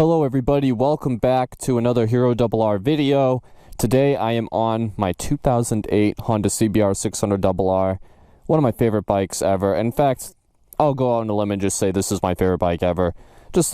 Hello everybody, welcome back to another HeroRR video. Today I am on my 2008 Honda CBR600RR, one of my favorite bikes ever. In fact, I'll go out on a limb and just say this is my favorite bike ever. This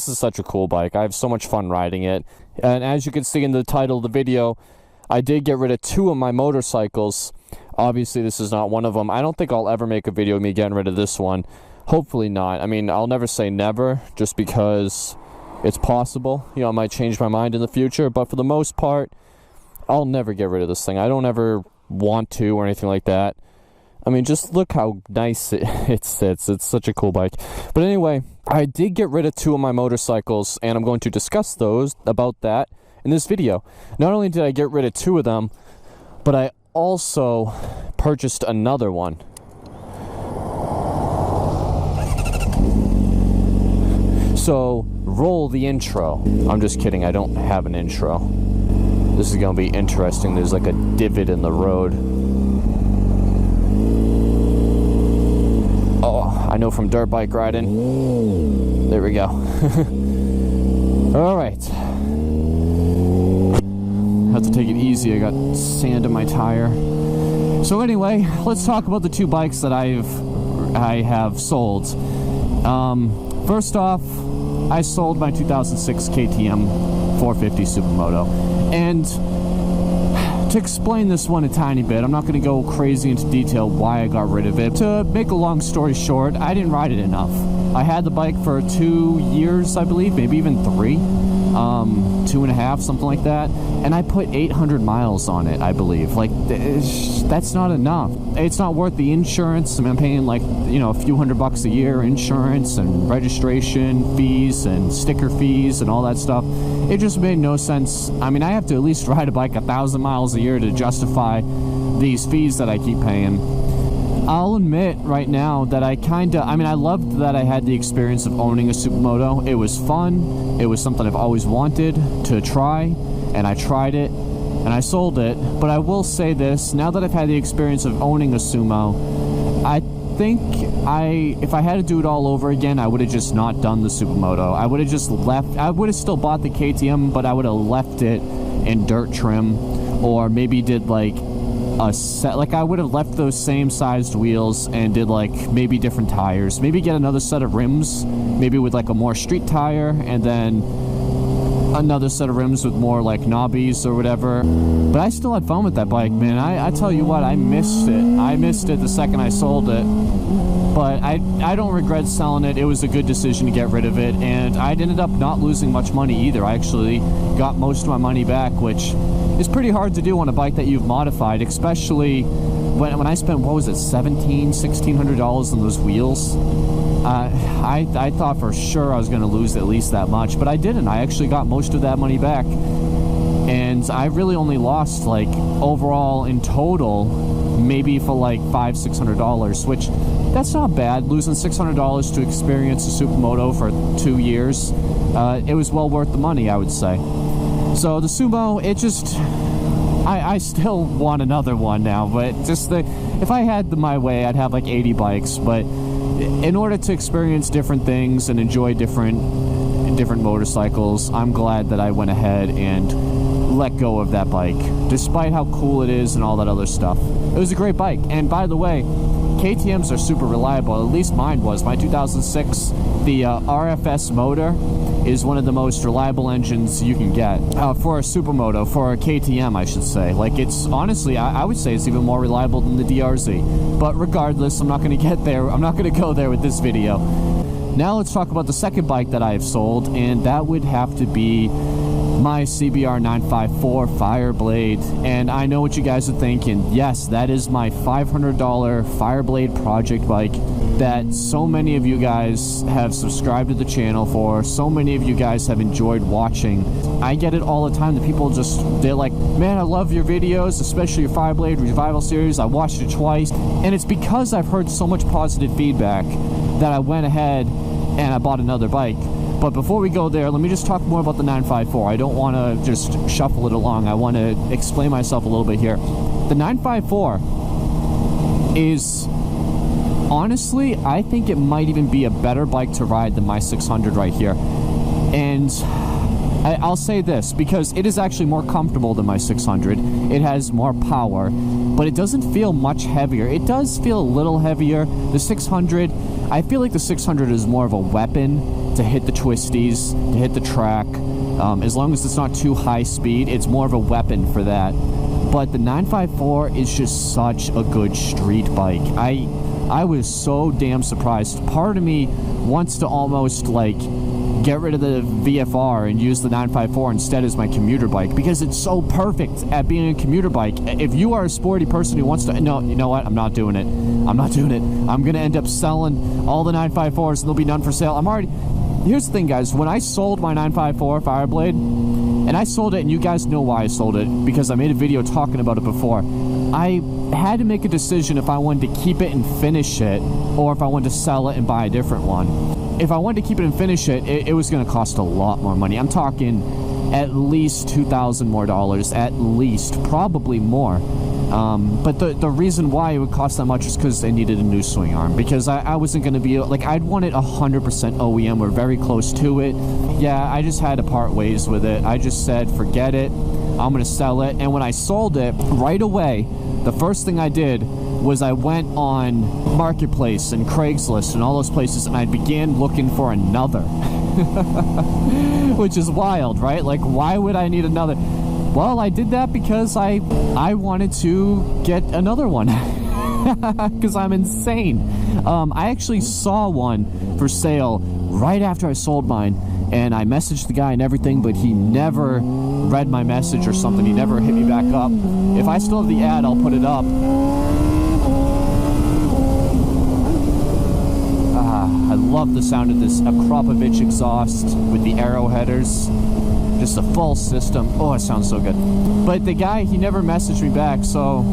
is such a cool bike. I have so much fun riding it. And as you can see in the title of the video, I did get rid of two of my motorcycles. Obviously this is not one of them. I don't think I'll ever make a video of me getting rid of this one. Hopefully not. I mean, I'll never say never, just because it's possible. You know, I might change my mind in the future, but for the most part, I'll never get rid of this thing. I don't ever want to or anything like that. I mean, just look how nice it sits. It's such a cool bike. But anyway, I did get rid of two of my motorcycles, and I'm going to discuss about that in this video. Not only did I get rid of two of them, but I also purchased another one. So, roll the intro. I'm just kidding, I don't have an intro. This is gonna be interesting. There's like a divot in the road. Oh, I know from dirt bike riding. There we go. Alright. Have to take it easy, I got sand in my tire. So anyway, let's talk about the two bikes that I have sold. First off, I sold my 2006 KTM 450 Supermoto, and to explain this one a tiny bit, I'm not going to go crazy into detail why I got rid of it. To make a long story short, I didn't ride it enough. I had the bike for 2 years, I believe, maybe even 3, 2.5, something like that, and I put 800 miles on it, I believe. Like, that's not enough. It's not worth the insurance. I mean, I'm paying like, you know, a few $100 a year insurance and registration fees and sticker fees and all that stuff. It just made no sense. I mean, I have to at least ride a bike 1,000 miles a year to justify these fees that I keep paying. I'll admit right now that I loved that I had the experience of owning a Supermoto. It was fun. It was something I've always wanted to try, and I tried it, and I sold it. But I will say this, now that I've had the experience of owning a Sumo, I think if I had to do it all over again, I would have just not done the Supermoto. I would have just left. I would have still bought the KTM, but I would have left it in dirt trim, or maybe did like a set, like I would have left those same sized wheels and did like maybe different tires, maybe get another set of rims, maybe with like a more street tire, and then another set of rims with more like knobbies or whatever. But I still had fun with that bike, man. I tell you what, I missed it the second I sold it, but I don't regret selling it. It was a good decision to get rid of it, and I ended up not losing much money either. I actually got most of my money back, which is pretty hard to do on a bike that you've modified, especially when I spent, what was it, $1,600 on those wheels. I thought for sure I was going to lose at least that much, but I didn't. I actually got most of that money back, and I really only lost, like, overall in total, maybe for like $500–600, which that's not bad. Losing $600 to experience a Supermoto for 2 years, it was well worth the money, I would say. So the Sumo, it just, I still want another one now, but just if I had my way, I'd have like 80 bikes. But in order to experience different things and enjoy different motorcycles, I'm glad that I went ahead and let go of that bike, despite how cool it is and all that other stuff. It was a great bike, and by the way, KTMs are super reliable. At least mine was. My 2006, the RFS motor is one of the most reliable engines you can get for a Supermoto, for a KTM, I should say. Like, it's honestly, I would say it's even more reliable than the DRZ. But regardless, I'm not going to get there. I'm not going to go there with this video. Now let's talk about the second bike that I have sold, and that would have to be my CBR954 Fireblade. And I know what you guys are thinking. Yes, that is my $500 Fireblade project bike that so many of you guys have subscribed to the channel for. So many of you guys have enjoyed watching. I get it all the time. The people they're like, man, I love your videos, especially your Fireblade Revival series. I watched it twice, and it's because I've heard so much positive feedback that I went ahead and I bought another bike. But before we go there, let me just talk more about the 954. I don't want to just shuffle it along. I want to explain myself a little bit here. The 954 is honestly, I think it might even be a better bike to ride than my 600 right here. And And I'll say this, because it is actually more comfortable than my 600. It has more power, but it doesn't feel much heavier. It does feel a little heavier. The 600, I feel like the 600 is more of a weapon to hit the twisties, to hit the track. As long as it's not too high speed, it's more of a weapon for that. But the 954 is just such a good street bike. I was so damn surprised. Part of me wants to almost like get rid of the VFR and use the 954 instead as my commuter bike, because it's so perfect at being a commuter bike. If you are a sporty person who wants to, no, you know what? I'm not doing it. I'm not doing it. I'm going to end up selling all the 954s and there'll be none for sale. Here's the thing, guys. When I sold my 954 Fireblade, and I sold it, and you guys know why I sold it, because I made a video talking about it before. I had to make a decision if I wanted to keep it and finish it, or if I wanted to sell it and buy a different one. If I wanted to keep it and finish it, it was going to cost a lot more money. I'm talking at least $2,000 more, at least, probably more. But the reason why it would cost that much is because they needed a new swing arm. Because I wasn't going to be, like, I'd want it 100% OEM or very close to it. Yeah, I just had to part ways with it. I just said, forget it. I'm going to sell it. And when I sold it, right away, the first thing I did was I went on Marketplace and Craigslist and all those places, and I began looking for another. Which is wild, right? Like, why would I need another? Well, I did that because I wanted to get another one. Because I'm insane. I actually saw one for sale right after I sold mine, and I messaged the guy and everything, but he never read my message or something. He never hit me back up. If I still have the ad, I'll put it up. I love the sound of this Akrapovic exhaust with the arrow headers. Just a full system. Oh, it sounds so good. But the guy, he never messaged me back, so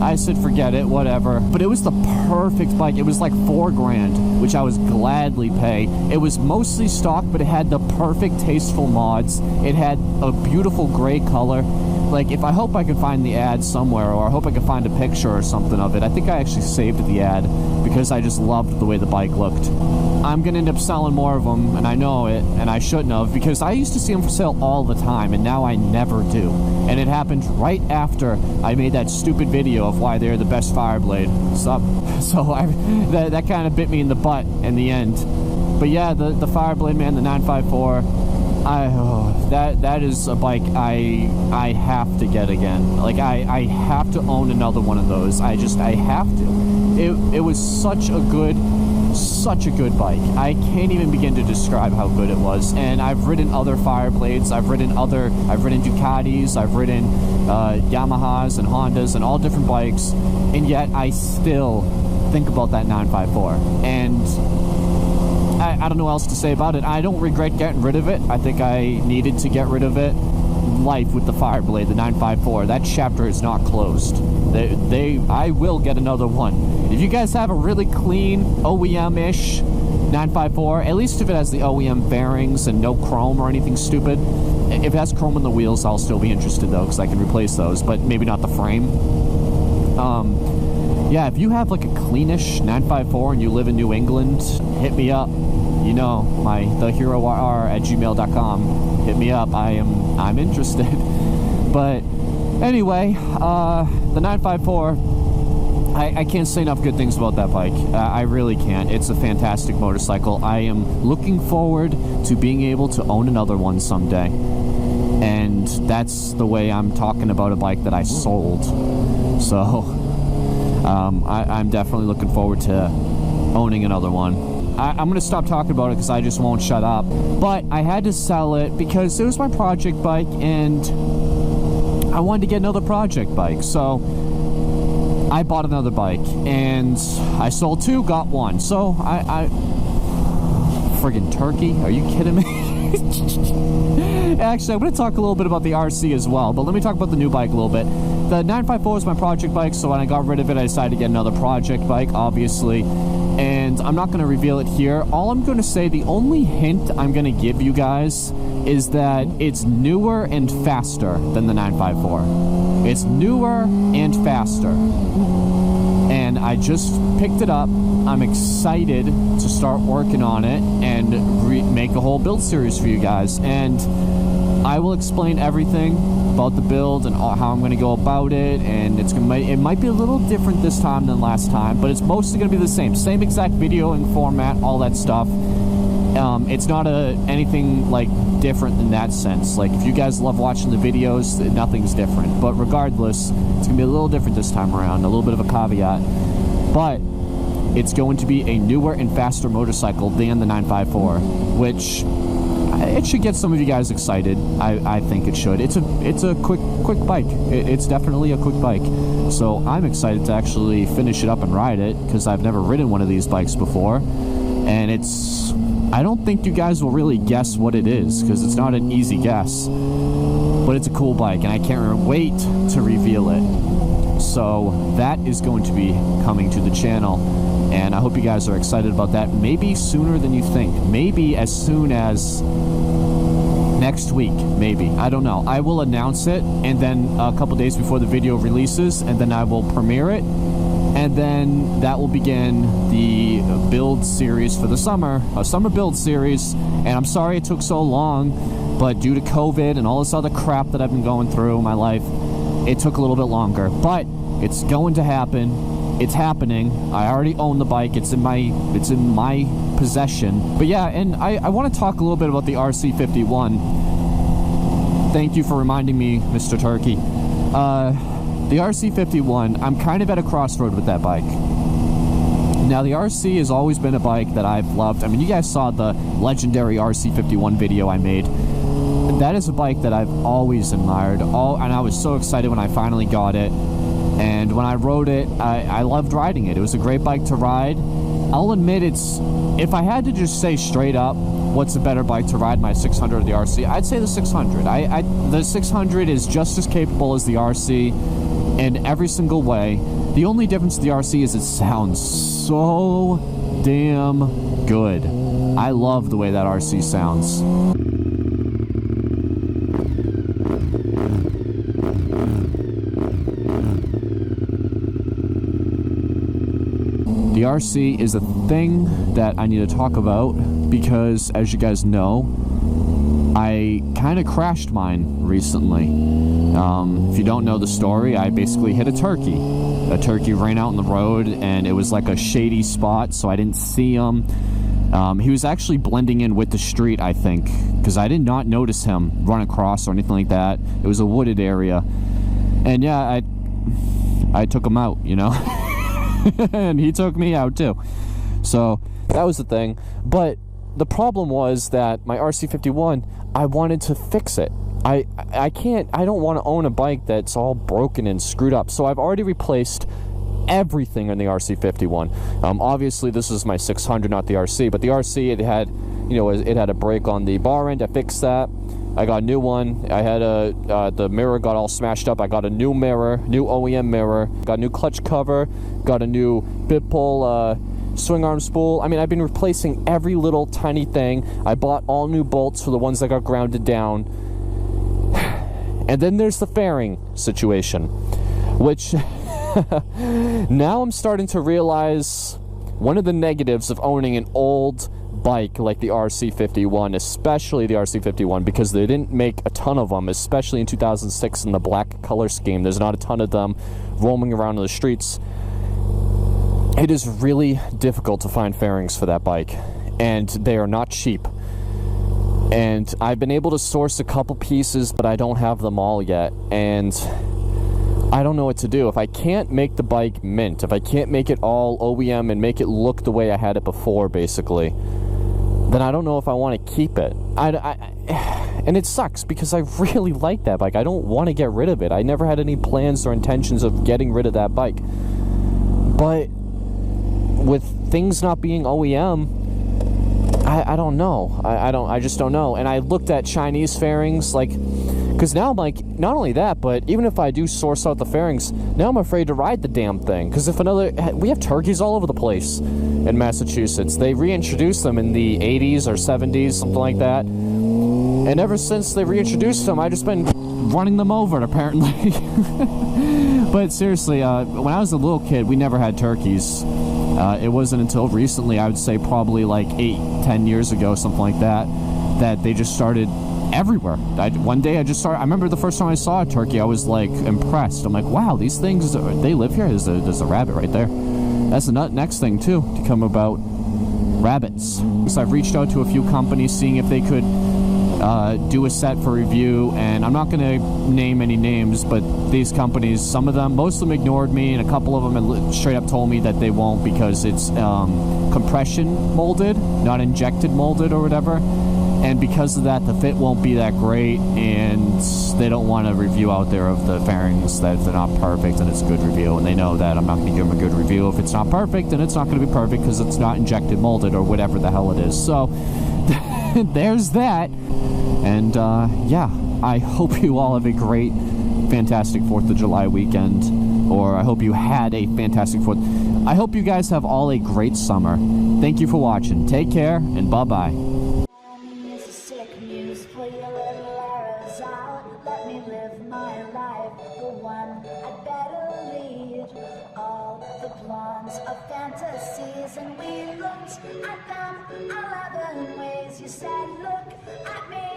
I said forget it, whatever. But it was the perfect bike. It was like $4,000, which I was gladly pay. It was mostly stock, but it had the perfect tasteful mods. It had a beautiful gray color. Like, I hope I can find the ad somewhere, or I hope I can find a picture or something of it. I think I actually saved the ad because I just loved the way the bike looked. I'm gonna end up selling more of them, and I know it, and I shouldn't have, because I used to see them for sale all the time, and now I never do. And it happened right after I made that stupid video of why they're the best Fireblade. So that kind of bit me in the butt in the end. But yeah, the Fireblade, man, the 954, that is a bike I have to get again. Like, I have to own another one of those. I have to. It was such a good bike. I can't even begin to describe how good it was. And I've ridden other Fireblades. I've ridden Ducatis. I've ridden Yamahas and Hondas and all different bikes. And yet I still think about that 954. And I don't know what else to say about it. I don't regret getting rid of it. I think I needed to get rid of it. Life with the Fireblade, the 954, that chapter is not closed. I will get another one. If you guys have a really clean OEM-ish 954, at least if it has the OEM bearings and no chrome or anything stupid. If it has chrome on the wheels, I'll still be interested though, because I can replace those, but maybe not the frame. Yeah, if you have like a cleanish 954 and you live in New England, hit me up. You know, the HeroRR at gmail.com. Hit me up. I'm interested. But anyway, the 954, I can't say enough good things about that bike. I really can't. It's a fantastic motorcycle. I am looking forward to being able to own another one someday. And that's the way I'm talking about a bike that I sold. So I'm definitely looking forward to owning another one. I'm going to stop talking about it because I just won't shut up. But I had to sell it because it was my project bike, and I wanted to get another project bike. So I bought another bike, and I sold two, got one. So I friggin' turkey? Are you kidding me? Actually, I'm going to talk a little bit about the RC as well, but let me talk about the new bike a little bit. The 954 is my project bike, so when I got rid of it, I decided to get another project bike, obviously. And I'm not going to reveal it here. All I'm going to say, the only hint I'm going to give you guys is that it's newer and faster than the 954. It's newer and faster. And I just picked it up. I'm excited to start working on it and make a whole build series for you guys, and I will explain everything about the build and how I'm going to go about it, and it might be a little different this time than last time, but it's mostly going to be the same exact videoing format, all that stuff. It's not anything like different in that sense. Like, if you guys love watching the videos, nothing's different, but regardless, it's gonna be a little different this time around, a little bit of a caveat, but it's going to be a newer and faster motorcycle than the 954, which it should get some of you guys excited. I think it should. It's a quick bike. It's definitely a quick bike, so I'm excited to actually finish it up and ride it, because I've never ridden one of these bikes before, and I don't think you guys will really guess what it is, because it's not an easy guess, but it's a cool bike, and I can't wait to reveal it. So that is going to be coming to the channel, and I hope you guys are excited about that. Maybe sooner than you think. Maybe as soon as next week, maybe. I don't know. I will announce it, and then a couple days before the video releases, and then I will premiere it, and then that will begin the build series for the summer, a summer build series. And I'm sorry it took so long, but due to COVID and all this other crap that I've been going through in my life, it took a little bit longer, but it's going to happen. It's happening. I already own the bike. It's in my possession. But yeah, and I want to talk a little bit about the RC51. Thank you for reminding me, Mr. Turkey. The RC51, I'm kind of at a crossroad with that bike. Now, the RC has always been a bike that I've loved. I mean, you guys saw the legendary RC51 video I made. That is a bike that I've always admired, and I was so excited when I finally got it. And when I rode it, I loved riding it. It was a great bike to ride. I'll admit, if I had to just say straight up, what's a better bike to ride, my 600 or the RC, I'd say the 600. The 600 is just as capable as the RC in every single way. The only difference with the RC is it sounds so damn good. I love the way that RC sounds. The RC is a thing that I need to talk about because, as you guys know, I kind of crashed mine recently. If you don't know the story, I basically hit a turkey. A turkey ran out on the road, and it was like a shady spot, so I didn't see him. He was actually blending in with the street, I think, because I did not notice him run across or anything like that. It was a wooded area. And yeah, I took him out, you know? And he took me out too. So that was the thing. But the problem was that my RC51, I wanted to fix it. I don't want to own a bike that's all broken and screwed up. So I've already replaced everything in the RC51. Obviously this is my 600, not the RC, but the RC, it had a break on the bar end. I fixed that. I got a new one. I had the mirror got all smashed up. I got a new mirror, new OEM mirror, got a new clutch cover, got a new bit pull swing arm spool. I mean, I've been replacing every little tiny thing. I bought all new bolts for the ones that got grounded down. And then there's the fairing situation, which now I'm starting to realize one of the negatives of owning an old bike like the RC51, especially the RC51, because they didn't make a ton of them, especially in 2006 in the black color scheme. There's not a ton of them roaming around in the streets. It is really difficult to find fairings for that bike, and they are not cheap. And I've been able to source a couple pieces, but I don't have them all yet, and I don't know what to do. If I can't make the bike mint, if I can't make it all OEM and make it look the way I had it before, basically, then I don't know if I want to keep it. And it sucks because I really like that bike. I don't want to get rid of it. I never had any plans or intentions of getting rid of that bike. But with things not being OEM, I don't know. I just don't know. And I looked at Chinese fairings, like, because now I'm like, not only that, but even if I do source out the fairings, now I'm afraid to ride the damn thing. Because if we have turkeys all over the place in Massachusetts. They reintroduced them in the 80s or 70s, something like that. And ever since they reintroduced them, I've just been running them over, apparently. But seriously, when I was a little kid, we never had turkeys. It wasn't until recently, I would say probably like 8-10 years ago, something like that, that they just started everywhere. One day I remember the first time I saw a turkey, I was like impressed. I'm like, wow, these things, they live here. There's a rabbit right there. That's the next thing too to come about rabbits. So I've reached out to a few companies seeing if they could do a set for review, and I'm not going to name any names, but these companies, most of them ignored me, and a couple of them straight up told me that they won't because it's compression molded, not injected molded or whatever. And because of that, the fit won't be that great, and they don't want a review out there of the fairings that they're not perfect and it's a good review. And they know that I'm not going to give them a good review if it's not perfect, and it's not going to be perfect because it's not injected molded or whatever the hell it is. So there's that. And yeah, I hope you all have a great, fantastic 4th of July weekend. Or I hope you had a fantastic 4th. I hope you guys have all a great summer. Thank you for watching. Take care, and bye-bye. For your little arrows out, let me live my life, the one I'd better lead. All the plans of fantasies and we looked at them 11 ways. You said, look at me.